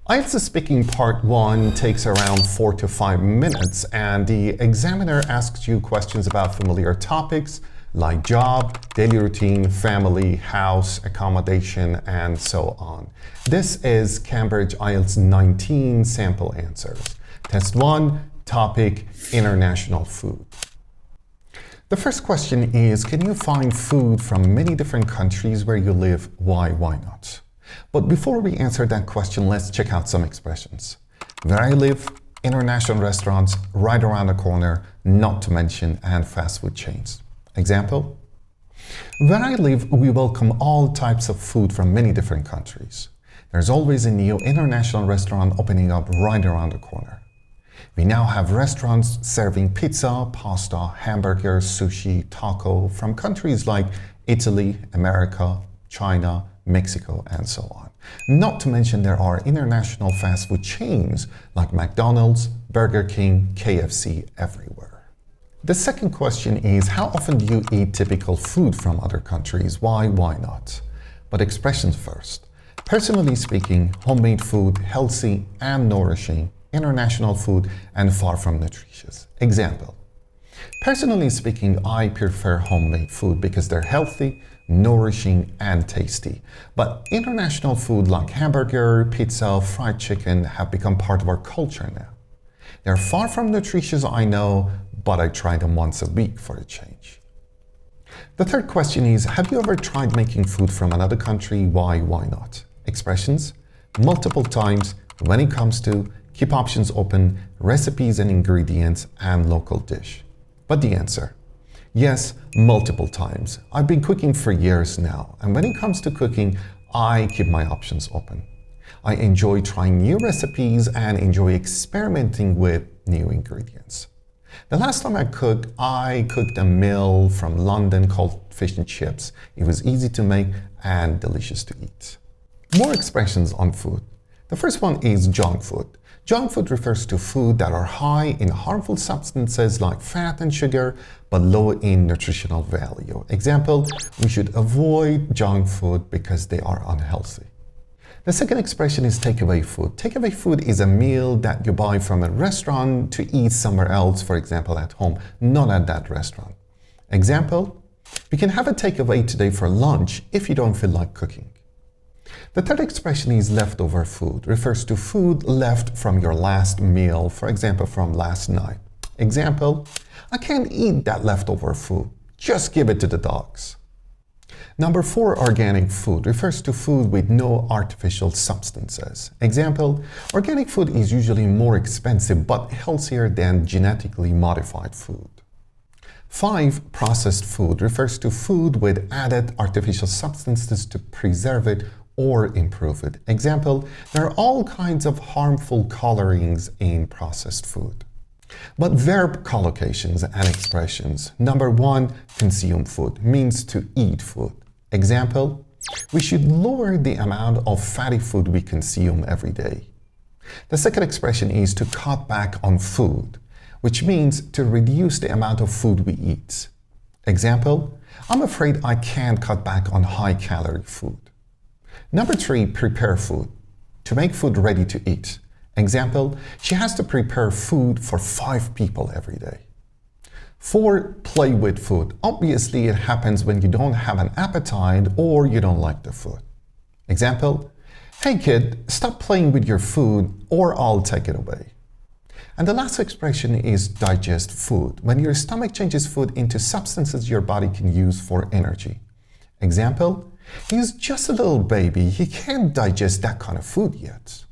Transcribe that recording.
IELTS speaking part 1 takes around 4 to 5 minutes, and the examiner asks you questions about familiar topics like job, daily routine, family, house, accommodation, and so on. This is Cambridge IELTS 19 sample answers. Test 1, topic, international food. The first question is, can you find food from many different countries where you live? Why not? But before we answer that question, let's check out some expressions. Where I live, international restaurants right around the corner, not to mention, and fast food chains. Example? Where I live, we welcome all types of food from many different countries. There's always a new international restaurant opening up right around the corner. We now have restaurants serving pizza, pasta, hamburgers, sushi, taco from countries like Italy, America, China, Mexico, and so on. Not to mention there are international fast food chains like McDonald's, Burger King, KFC everywhere. The second question is, how often do you eat typical food from other countries? Why not? But expressions first. Personally speaking, homemade food, healthy and nourishing, international food, and far from nutritious. Example. Personally speaking, I prefer homemade food because they're healthy, nourishing, and tasty. But international food like hamburger, pizza, fried chicken have become part of our culture now. They're far from nutritious, I know, but I try them once a week for a change. The third question is, have you ever tried making food from another country? Why not? Expressions, multiple times, when it comes to, keep options open, recipes and ingredients, and local dish. But the answer, yes, multiple times. I've been cooking for years now, and when it comes to cooking, I keep my options open. I enjoy trying new recipes and enjoy experimenting with new ingredients. The last time I cooked a meal from London called fish and chips. It was easy to make and delicious to eat. More expressions on food. The first one is junk food. Junk food refers to food that are high in harmful substances like fat and sugar, but low in nutritional value. Example, we should avoid junk food because they are unhealthy. The second expression is takeaway food. Takeaway food is a meal that you buy from a restaurant to eat somewhere else, for example at home, not at that restaurant. Example, we can have a takeaway today for lunch if you don't feel like cooking. The third expression is leftover food, refers to food left from your last meal, for example, from last night. Example, I can't eat that leftover food, just give it to the dogs. Number 4, organic food, refers to food with no artificial substances. Example, organic food is usually more expensive but healthier than genetically modified food. 5, processed food, refers to food with added artificial substances to preserve it or improve it. Example, there are all kinds of harmful colorings in processed food. But verb collocations and expressions. Number 1, consume food, means to eat food. Example, we should lower the amount of fatty food we consume every day. The second expression is to cut back on food, which means to reduce the amount of food we eat. Example, I'm afraid I can't cut back on high-calorie food. Number 3, prepare food, to make food ready to eat. Example, she has to prepare food for 5 people every day. 4, play with food. Obviously, it happens when you don't have an appetite or you don't like the food. Example, hey kid, stop playing with your food or I'll take it away. And the last expression is digest food, when your stomach changes food into substances your body can use for energy. Example, he's just a little baby, he can't digest that kind of food yet.